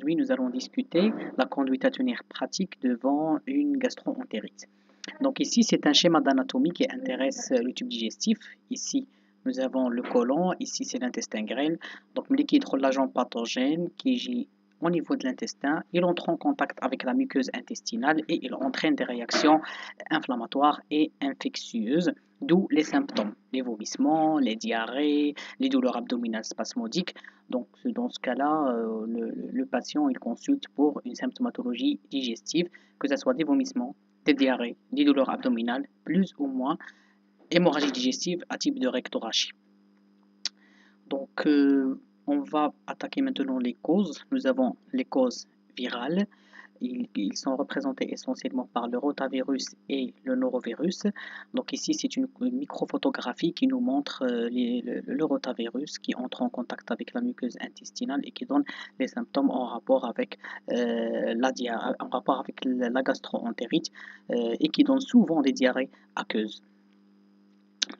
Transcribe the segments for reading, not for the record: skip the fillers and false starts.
aujourd'hui, nous allons discuter la conduite à tenir pratique devant une gastro-entérite. Donc ici, c'est un schéma d'anatomie qui intéresse le tube digestif. Ici, nous avons le côlon, ici c'est l'intestin grêle. Donc le liquide l'agent pathogène qui agit au niveau de l'intestin, il entre en contact avec la muqueuse intestinale et il entraîne des réactions inflammatoires et infectieuses, d'où les symptômes, les vomissements, les diarrhées, les douleurs abdominales spasmodiques. Donc dans ce cas-là, le patient il consulte pour une symptomatologie digestive, que ce soit des vomissements, des diarrhées, des douleurs abdominales, plus ou moins hémorragie digestive à type de rectorachie. Donc, on va attaquer maintenant les causes. Nous avons les causes virales. Ils sont représentés essentiellement par le rotavirus et le norovirus. Donc ici, c'est une microphotographie qui nous montre le rotavirus qui entre en contact avec la muqueuse intestinale et qui donne les symptômes en rapport avec la gastro-entérite et qui donne souvent des diarrhées aqueuses.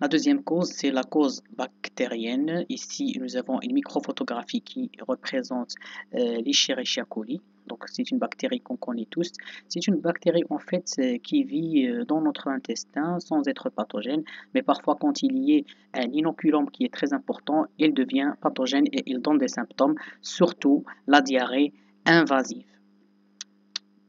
La deuxième cause, c'est la cause bactérienne. Ici, nous avons une microphotographie qui représente l'Escherichia coli. Donc, c'est une bactérie qu'on connaît tous. C'est une bactérie, en fait, qui vit dans notre intestin sans être pathogène. Mais parfois, quand il y a un inoculum qui est très important, il devient pathogène et il donne des symptômes, surtout la diarrhée invasive.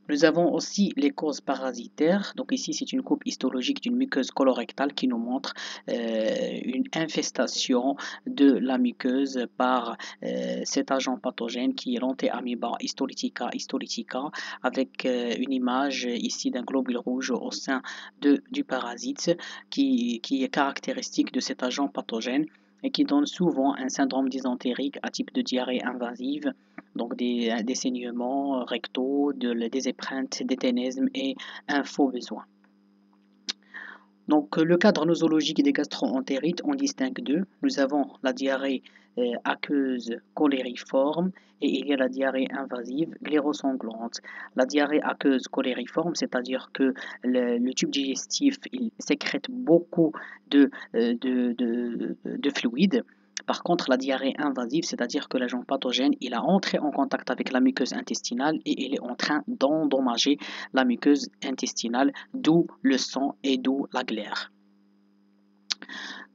Nous avons aussi les causes parasitaires. Donc ici, c'est une coupe histologique d'une muqueuse colorectale qui nous montre une infestation de la muqueuse par cet agent pathogène qui est l'Antheamoeba histolytica avec une image ici d'un globule rouge au sein du parasite qui est caractéristique de cet agent pathogène et qui donne souvent un syndrome dysentérique à type de diarrhée invasive, donc des saignements rectaux, des épreintes, des ténesmes et un faux besoin. Donc le cadre nosologique des gastro-entérites, on distingue deux. Nous avons la diarrhée aqueuse colériforme et il y a la diarrhée invasive glérosanglante. La diarrhée aqueuse colériforme, c'est-à-dire que le tube digestif il sécrète beaucoup de fluide. Par contre, la diarrhée invasive, c'est-à-dire que l'agent pathogène, il a entré en contact avec la muqueuse intestinale et il est en train d'endommager la muqueuse intestinale, d'où le sang et d'où la glaire.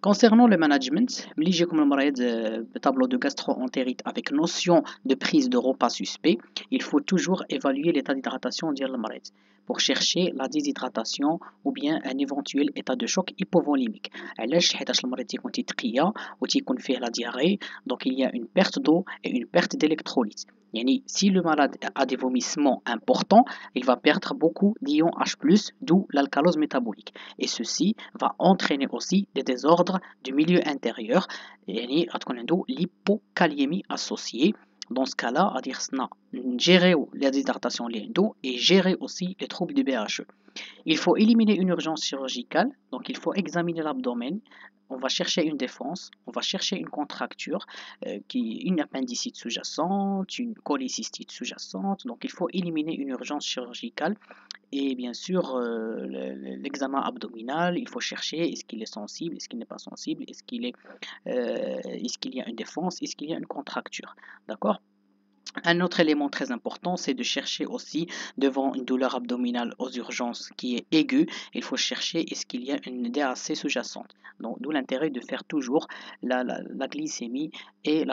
Concernant le management, j'ai comme le tableau de gastro-entérite avec notion de prise de repas suspect, il faut toujours évaluer l'état d'hydratation de l'malade pour chercher la déshydratation ou bien un éventuel état de choc hypovolémique. حيتاش المريض يكون تيتقيا وتيكون فيه la diarrhée, donc il y a une perte d'eau et une perte d'électrolytes. Si le malade a des vomissements importants, il va perdre beaucoup d'ions H+, d'où l'alcalose métabolique. Et ceci va entraîner aussi des désordres du milieu intérieur, l'hypokaliémie associée. Dans ce cas-là, à dire gérer la déshydratation et gérer aussi les troubles du BHE. Il faut éliminer une urgence chirurgicale, donc il faut examiner l'abdomen. On va chercher une défense, on va chercher une contracture, une appendicite sous-jacente, une cholécystite sous-jacente. Donc il faut éliminer une urgence chirurgicale. Et bien sûr, l'examen abdominal, il faut chercher est-ce qu'il est sensible, est-ce qu'il n'est pas sensible, est-ce qu'il y a une défense, est-ce qu'il y a une contracture. D'accord ? Un autre élément très important, c'est de chercher aussi devant une douleur abdominale aux urgences qui est aiguë, il faut chercher est-ce qu'il y a une DAC sous-jacente. Donc, d'où l'intérêt de faire toujours la glycémie et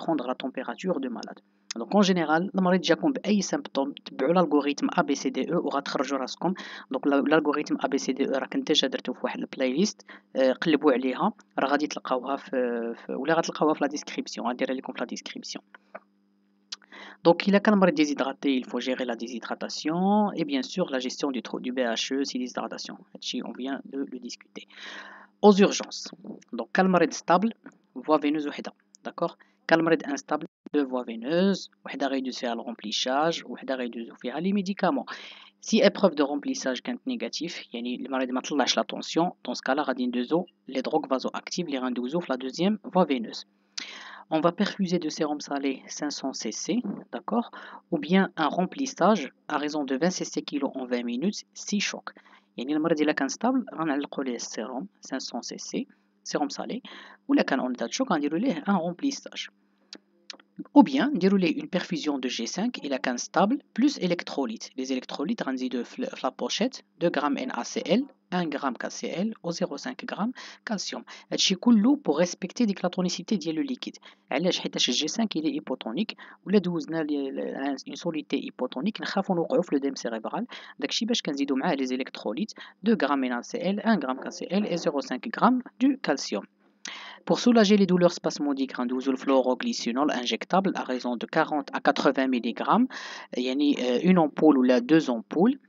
prendre la température du malade. Donc en général, المريض جاكم بأي symptôme تبعوا l'algorithme ABCDE وغتخرجوا راسكم. Donc l'algorithme ABCDE راه كنت ديجا درتو في واحد البلاي ليست قلبوا عليها راه غادي تلقاوها ولا غتلقاوها في لا ديسكريبسيون غنديرها لكم في لا ديسكريبسيون. Donc, il a qu'un malade déshydraté, il faut gérer la déshydratation et bien sûr la gestion du BHE, si déshydratation. On vient de le discuter. Aux urgences. Donc, quel malade stable, voie veineuse ou d'accord? Quel malade instable, deux voies veineuses, ou réduit faire le remplissage, ou réduit faire les médicaments. Si épreuve de remplissage est négatif, le malade n'a la tension, dans ce cas-là, radine de eau, les drogues vasoactives, les reins de la deuxième voie veineuse. On va perfuser de sérum salé 500 cc, d'accord, ou bien un remplissage à raison de 20 cc kg en 20 minutes, 6 chocs. يعني المريض إلا كان ستابل غنعلقوا ليه السيروم 500 cc سيروم salé, ou là كان en état de choc غنديروا ليه un remplissage. ou bien dérouler une perfusion de G5 et la canne stable plus électrolytes. Les électrolytes rendent de la pochette 2 g NaCl, 1 g KCl ou 0,5 g calcium. هادشي كله pour respecter la tonicité ديال le liquide. علاش؟ حيتاش G5 il est hypotonique ولا دوزنا une soluté hypotonique نخافوا نوقعوا في l'œdème cérébral. داكشي باش كنزيدوا معاه les électrolytes 2 g NaCl, 1 g KCl et 0,5 g du calcium. Pour soulager les douleurs spasmodiques, le fluoroglycinol injectable à raison de 40 à 80 mg, une ampoule ou deux ampoules.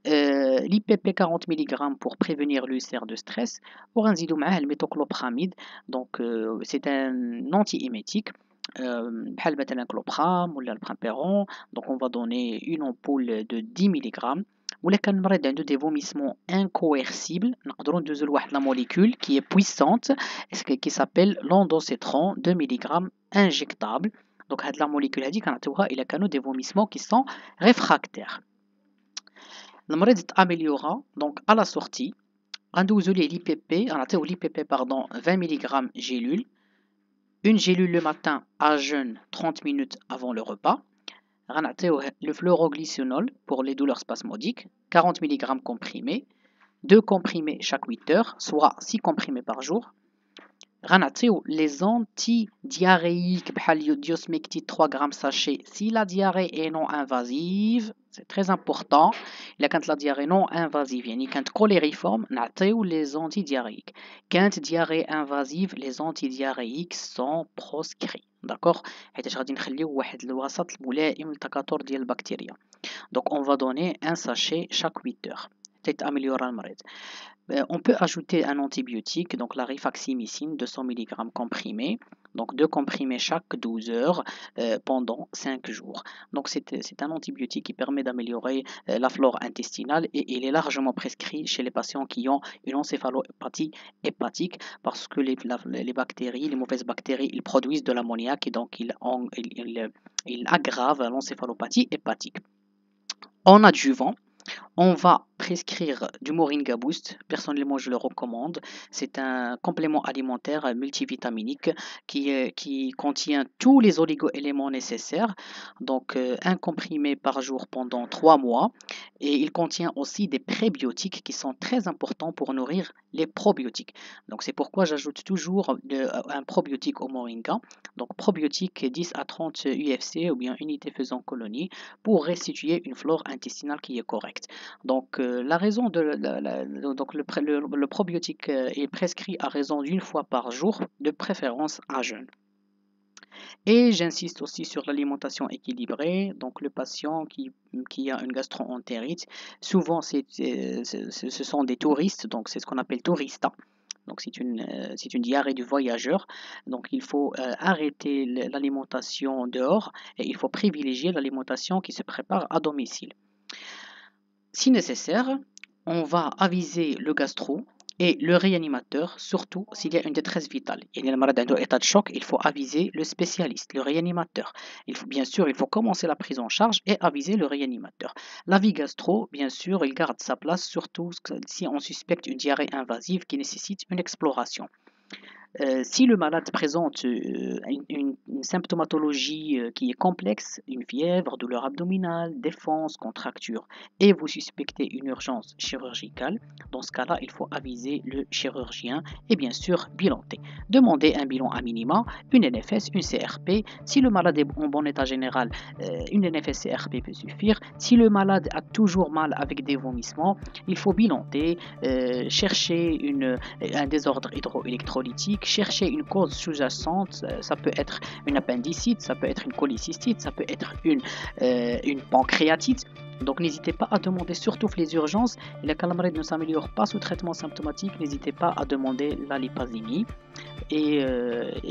L'IPP 40 mg pour prévenir l'ulcère de stress. Pour un le métoclopramide, donc c'est un antiémétique. بحال مثلا كلوبرام ولا البرامبيرون. Donc on va donner une ampoule de 10 mg. ولا كان المريض عنده des vomissements incoercibles نقدروا ندوزو لواحد la molécule qui est puissante qui s'appelle l'ondocétron 2 mg injectable. Donc هاد la molécule هادي كنعطيوها إلا كانوا des vomissements qui sont réfractaires. المريض تاميليورا donc à la sortie غندوزو ليه l'IPP غنعطيوه l'IPP pardon 20 mg gélule. Une gélule le matin à jeûne 30 minutes avant le repas. Le fluoroglycinol pour les douleurs spasmodiques, 40 mg comprimés, 2 comprimés chaque 8 heures, soit 6 comprimés par jour. Les antidiarrhéiques, diosmectite 3 g sachet, si la diarrhée est non invasive, c'est très important. Quand la diarrhée non invasive, quand cholériforme, les antidiarrhéiques. Quand diarrhée invasive, les antidiarrhéiques sont proscrits. D'accord? Donc on va donner un sachet chaque 8 heures. C'est améliorer le malade. On peut ajouter un antibiotique, donc la rifaximicine 200 mg comprimé, donc 2 comprimés chaque 12 heures pendant 5 jours. Donc c'est un antibiotique qui permet d'améliorer la flore intestinale et il est largement prescrit chez les patients qui ont une encéphalopathie hépatique parce que les bactéries, les mauvaises bactéries, ils produisent de l'ammoniac et donc ils aggravent l'encéphalopathie hépatique. En adjuvant, on va prescrire du Moringa Boost. Personnellement, je le recommande. C'est un complément alimentaire multivitaminique qui contient tous les oligo-éléments nécessaires. Donc, un comprimé par jour pendant 3 mois. Et il contient aussi des prébiotiques qui sont très importants pour nourrir les probiotiques. Donc, c'est pourquoi j'ajoute toujours un probiotique au Moringa. Donc, probiotique 10 à 30 UFC ou bien unités faisant colonie pour restituer une flore intestinale qui est correcte. Donc, la raison donc le probiotique est prescrit à raison d'une fois par jour, de préférence à jeûne. Et j'insiste aussi sur l'alimentation équilibrée. Donc, le patient qui a une gastro-entérite, souvent ce sont des touristes, donc c'est ce qu'on appelle tourista. Donc c'est une diarrhée du voyageur. Donc il faut arrêter l'alimentation dehors et il faut privilégier l'alimentation qui se prépare à domicile. Si nécessaire, on va aviser le gastro et le réanimateur, surtout s'il y a une détresse vitale. Il y a un malade dans état de choc, il faut aviser le spécialiste, le réanimateur. Bien sûr, il faut commencer la prise en charge et aviser le réanimateur. L'avis gastro, bien sûr, il garde sa place, surtout si on suspecte une diarrhée invasive qui nécessite une exploration. Si le malade présente une symptomatologie qui est complexe, une fièvre, douleur abdominale, défense, contracture, et vous suspectez une urgence chirurgicale, dans ce cas-là, il faut aviser le chirurgien et bien sûr bilanter. Demandez un bilan à minima, une NFS, une CRP. Si le malade est en bon état général, une NFS CRP peut suffire. Si le malade a toujours mal avec des vomissements, il faut bilanter, chercher un désordre hydroélectrolytique, chercher une cause sous-jacente, ça peut être une appendicite, ça peut être une cholécystite, ça peut être une pancréatite. Donc n'hésitez pas à demander, surtout les urgences. Et la calamite ne s'améliore pas sous traitement symptomatique, n'hésitez pas à demander la lipasémie. Et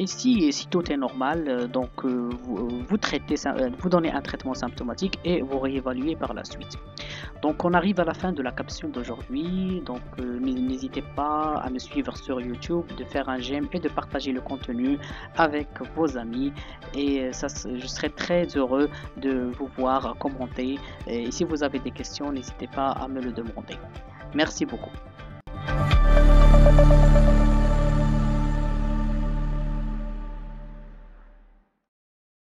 si tout est normal, donc vous donnez un traitement symptomatique et vous réévaluez par la suite. Donc on arrive à la fin de la capsule d'aujourd'hui. Donc n'hésitez pas à me suivre sur YouTube, de faire un j'aime et de partager le contenu avec vos amis. Et je serai très heureux de vous voir commenter. Et si vous avez des questions, n'hésitez pas à me le demander. Merci beaucoup.